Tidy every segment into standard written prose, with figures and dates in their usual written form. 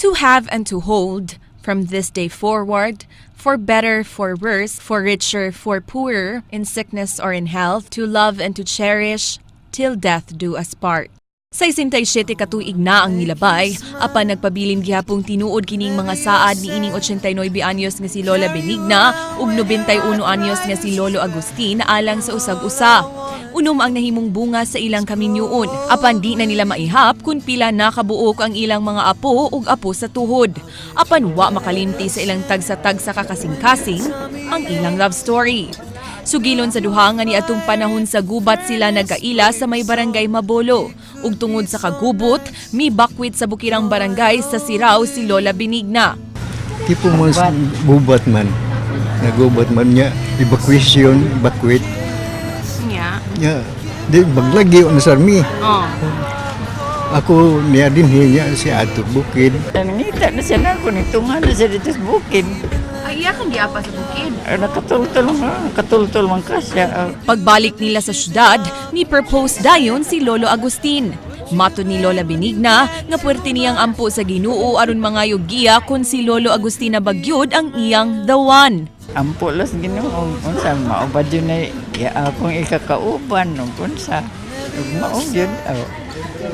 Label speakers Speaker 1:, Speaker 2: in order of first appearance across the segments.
Speaker 1: To have and to hold, from this day forward, for better, for worse, for richer, for poorer, in sickness or in health, to love and to cherish, till death do us part. Sa 67 katuig na ang nilabay, apan nagpabilin gihapong tinuod kining mga saad ni ining 89 anyos nga si Lola Benigna ug 91 anyos nga si Lolo Agustin alang sa usag-usa. Unom ang nahimong bunga sa ilang kaminyoon, apan di na nila maihap kung pila nakabuok ang ilang mga apo ug apo sa tuhod. Apan wa makalimti sa ilang tagsa-tagsa kakasing-kasing ang ilang love story. Sugilon sa duha nga ni atong panahon sa gubat sila nagkaila sa may barangay Mabolo. Ug tungod sa kagubot, mi bakwit sa bukirang barangay sa Siraw si Lola Benigna.
Speaker 2: Tipo mas gubat man. Nagubat man niya. Bakwit. Ya, di baglagi on sa army. Ako niya din niya si Ato Bukid.
Speaker 3: Nangita na siya na ako nitungan na siya dito sa bukid.
Speaker 1: Ay, iya kang giapa sa bukid.
Speaker 3: Nakatultol man ka siya.
Speaker 1: Pagbalik nila sa syudad, ni propose dayon si Lolo Agustin. Mato ni Lola Benigna nga puwerte niyang ampo sa Ginoo aron mangayog giya kung si Lolo Agustin na bagyod ang iyang the one.
Speaker 3: Ampo las Ginoo unsa maubad yun na akong ikakauban unsa mao yun.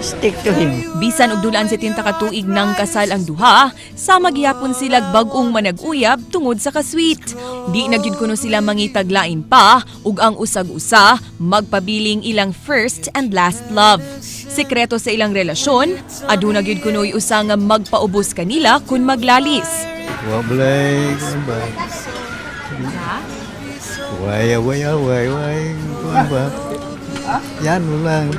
Speaker 3: Stick to him.
Speaker 1: Bisan og dulaan 70 ka tuig nang kasal ang duha, sama gihapon sila bag-ong manag-uyab tungod sa kasweet. Di na gyud kuno sila mangitaglain pa ug ang usag-usa magpabiling ilang first and last love. Sekreto sa ilang relasyon, aduna gyud kunoy usa nga magpaubos kanila kun maglalis.
Speaker 2: Wablay ba? Way. Ba? Yan lang.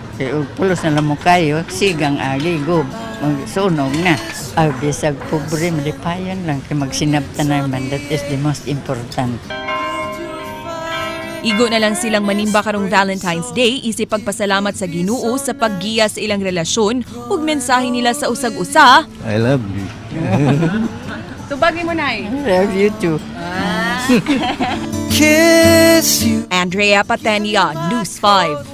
Speaker 3: Pulos na lang mo kayo, sigang agi, go, magsunog na. Bisag pobre, malipayan lang, kaya magsinabta naman, that is the most important.
Speaker 1: Igo na lang silang manimba karong Valentine's Day isip pagpasalamat sa Ginoo sa paggiya sa ilang relasyon ug mensahe nila sa usag-usa.
Speaker 2: I love you.
Speaker 1: Tubagin mo na
Speaker 3: I love you too.
Speaker 1: Andrea Patenia, News 5.